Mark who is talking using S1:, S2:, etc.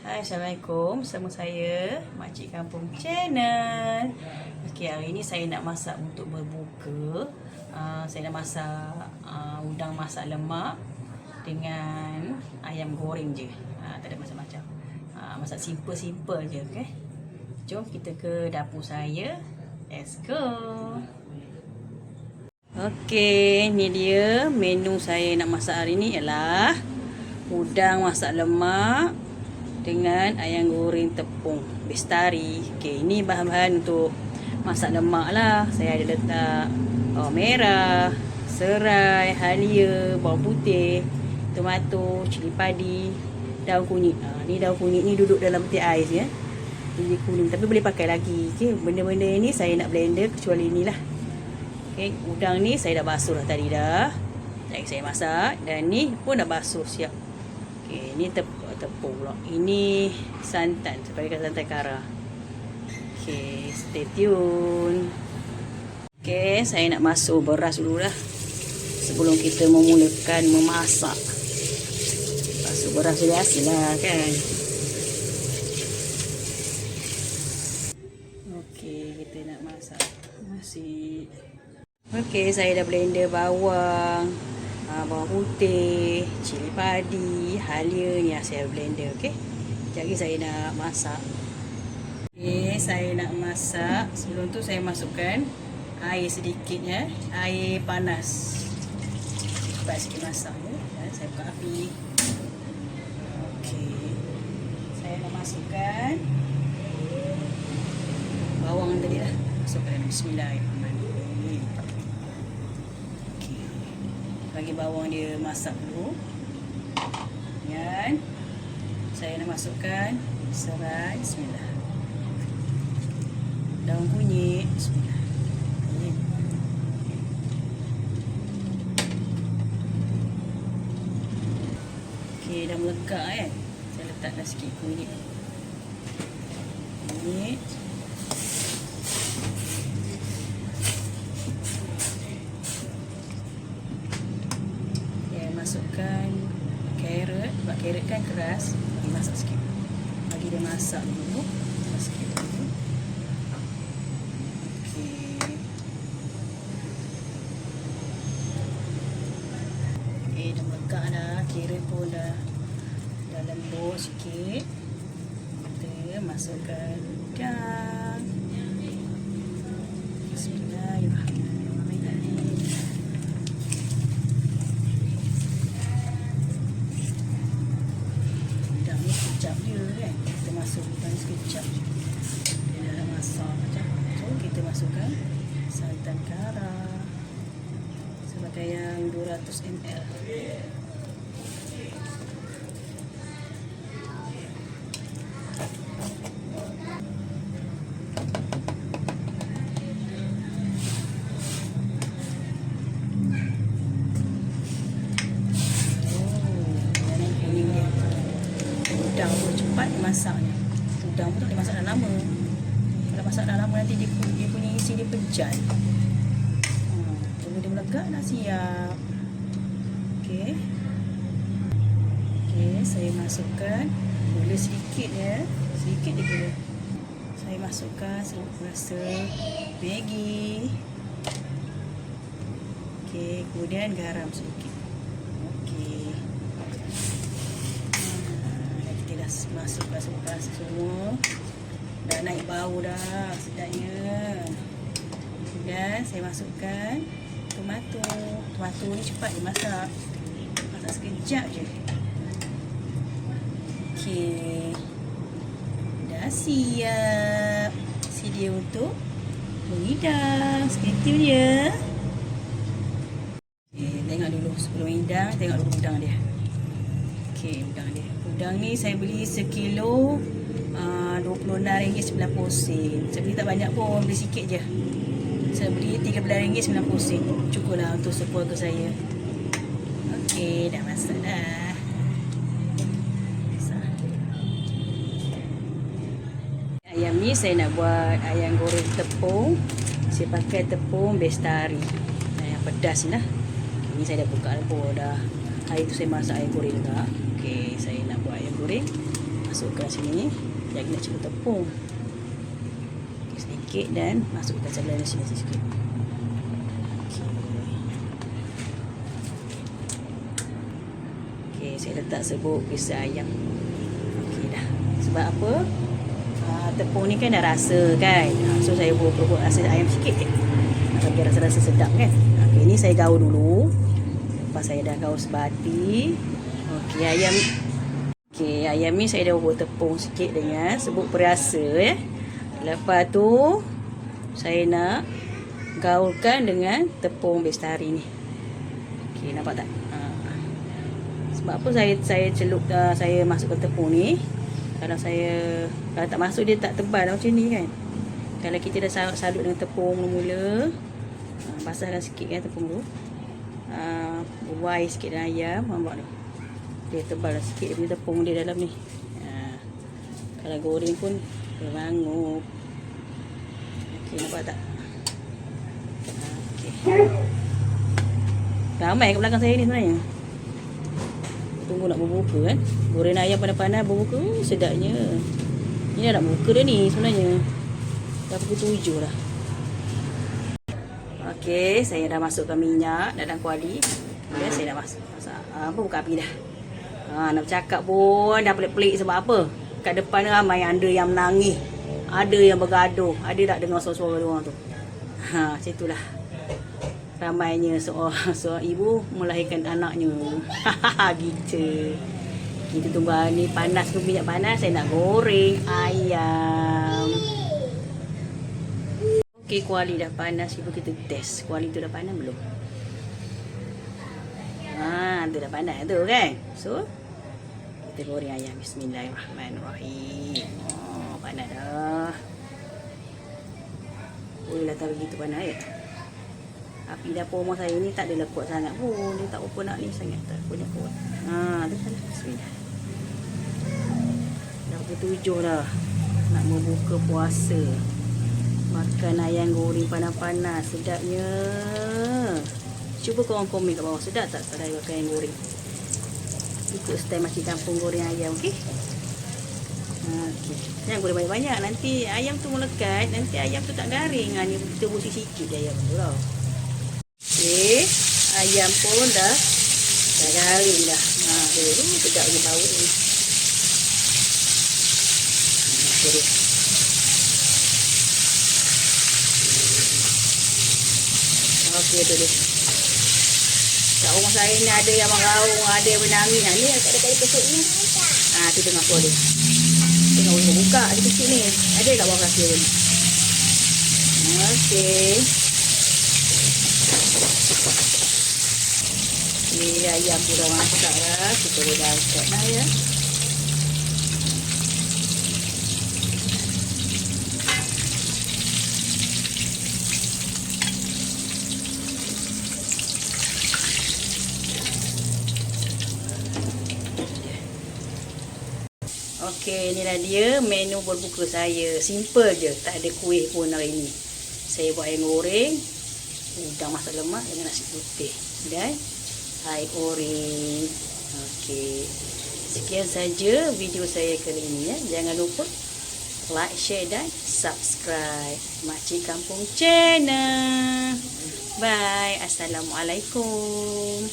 S1: Hai, Assalamualaikum. Bersama saya, Makcik Kampung Channel. Okey, hari ni saya nak masak untuk berbuka. Saya nak masak udang masak lemak dengan ayam goreng je. Tak ada macam-macam. Masak simple-simple je, okey. Jom kita ke dapur saya. Let's go. Okey, ni dia menu saya nak masak hari ni ialah udang masak lemak dengan ayam goreng tepung bestari. Okey, ini bahan-bahan untuk masak lemak lah. Saya ada letak bawang merah, serai, halia, bawang putih, tomato, cili padi, daun kunyit. Ni daun kunyit ni duduk dalam peti ais ya. Jadi kuning tapi boleh pakai lagi. Okey, benda-benda ini saya nak blender kecuali inilah. Okey, udang ni saya dah basuh dah tadi dah. Jadi saya masak dan ni pun dah basuh siap. Okey, ni tepung pula. Ini santan, saya pakai santan kara. Okey, stay tune. Okey, saya nak masuk beras dulu lah sebelum kita memulakan memasak. Masuk beras dulu lah kan. Okey, kita nak masak nasi. Okey, saya dah blender bawang, bawang putih, cili padi, halia ni saya blender. Okey. Jadi saya nak masak. Okey, saya nak masak. Sebelum tu saya masukkan air sedikit ya. Air panas. Cepat sikit masak ya. Saya buka api. Okey. Saya nak masukkan bawang tadi lah. Masukkan bismillahirrahmanirrahim. Bagi bawang dia masak dulu. Dan saya nak masukkan serai, bismillah. Daun kunyit, bismillah. Okey, dah melekat kan. Saya letakkan sikit kunyit. Kunyit. Masukkan carrot. Sebab carrot kan keras, bagi masak sikit. Bagi dia masak dulu. Masak sikit dulu. Okey. Okey, dah melekat dah. Carrot pun dah lembut sikit. Kita masukkan udang. Bismillahirrahmanirrahim. Sekejap je kan. Kita masuk udang sekejap je. Dia dah masak macam. So kita masukkan santan kara sebagai yang 200 ml. Udang pun cepat masaknya. Udang pun tak boleh masak dah lama. Kalau masak dah lama nanti dia punya isi dia pejat. Tunggu dia melekat dah siap. Okey. Okey, saya masukkan gula sedikit ya. Sedikit je gula. Saya masukkan seluruh rasa Maggi. Okey, kemudian garam sedikit. Okey. Masukkan semua. Dah naik bau dah, sedapnya. Dan saya masukkan tomato. Tomato ni cepat dimasak. Masak sekejap je. Okey. Dah siap. Sedia untuk menghidang. Stay tune ya. Okay, tengok dulu sebelum hidang, tengok dulu udang dia. Okey, udang dia. Udang ni saya beli sekilo RM26.90. Saya beli tak banyak pun, beli sikit je. Saya beli RM13.90. Cukuplah untuk sekeluarga saya. Okey, dah masak dah. Ayam ni saya nak buat ayam goreng tepung. Saya pakai tepung bestari. Yang pedas ni lah. Ni saya dah buka dapur dah. Hari tu saya masak ayam goreng juga. Okey, saya nak buat ayam goreng Masukkan sini. Jangan nak cukup tepung. Okay, sedikit dan masukkan dalam sini sikit. Okay, saya letak serbuk pisang ayam. Okey dah. Sebab apa? Tepung ni kan dah rasa kan. So saya buat rasa ayam sikit je. Bagi rasa-rasa sedap kan. Okey, ni saya gaul dulu. Lepas saya dah gaul sebati. Okey, ayam ni saya dah buat tepung sikit dengan serbuk perasa ya. Lepas tu saya nak gaulkan dengan tepung bestari ni. Okey, nampak tak? Sebab apa saya celup saya masukkan tepung ni? Kalau tak masuk dia tak tebal macam ni kan. Kalau kita dah salut dengan tepung mula-mula, basahkan sikit kan tepung tu. Buai sikit dengan ayam, nampak tu. Dia tebal lah sikit dia punya tepung dia dalam ni. Kalau goreng pun dia bangup. Okey, nampak tak? Okey. Ramai kat belakang saya ni sebenarnya. Tunggu nak berbuka kan. Goreng ayam panas-panas berbuka. Sedapnya. Ini dah nak buka dah ni sebenarnya. Dah pukul 7 dah. Okey, saya dah masukkan minyak dalam kuali. Ya, saya dah masak. Buka api dah. Nak bercakap pun dah pelik-pelik sebab apa? Kat depan ramai ada yang menangis. Ada yang bergaduh. Ada tak dengar suara-suara orang tu? Macam itulah. Ramainya seorang ibu melahirkan anaknya. Gitu. Kita tunggu ni panas ke minyak panas. Saya nak goreng ayam. Okey, kuali dah panas. Ibu kita test. Kuali tu dah panas belum? Tu dah panas tu kan. So kita goreng ayam. Bismillahirrahmanirrahim. Panas dah. Boleh lah tak begitu panas ya. Api dapur rumah saya ni tak adalah kuat sangat pun. Dia tak apa nak ni sangat. Tak punya kuat. Tu salah. Bismillah. Dah pukul 7 dah. Nak membuka puasa. Makan ayam goreng panas-panas. Sedapnya. Cuba korang komen kat bawah. Sedap tak saya makan ayam goreng? Ikut style macam kampung goreng ayam. Okey? Okey. Jangan goreng banyak-banyak. Nanti ayam tu melekat. Nanti ayam tu tak garing. Ni kita busi sikit je ayam tu tau. Okey, ayam pun dah garing dah. Sedap je bau ni. Okey tu dia. Kat rumah saya ni ada yang meraung, ada yang menangis. Ni ada kesut ni. Tu tengah aku ada. Tengah boleh buka ada kecil ni. Ada kat bawah kaki ni. Okey. Ni ayam tu dah masak dah. Kita boleh angkat dah ya. Okey, inilah dia menu berbuka saya. Simple je, tak ada kuih pun hari ni. Saya buat ayam goreng, udang masak lemak dengan nasi putih dan air goreng. Okey. Sekian saja video saya kali ini ya. Jangan lupa like, share dan subscribe Makcik Kampung Channel. Bye. Assalamualaikum.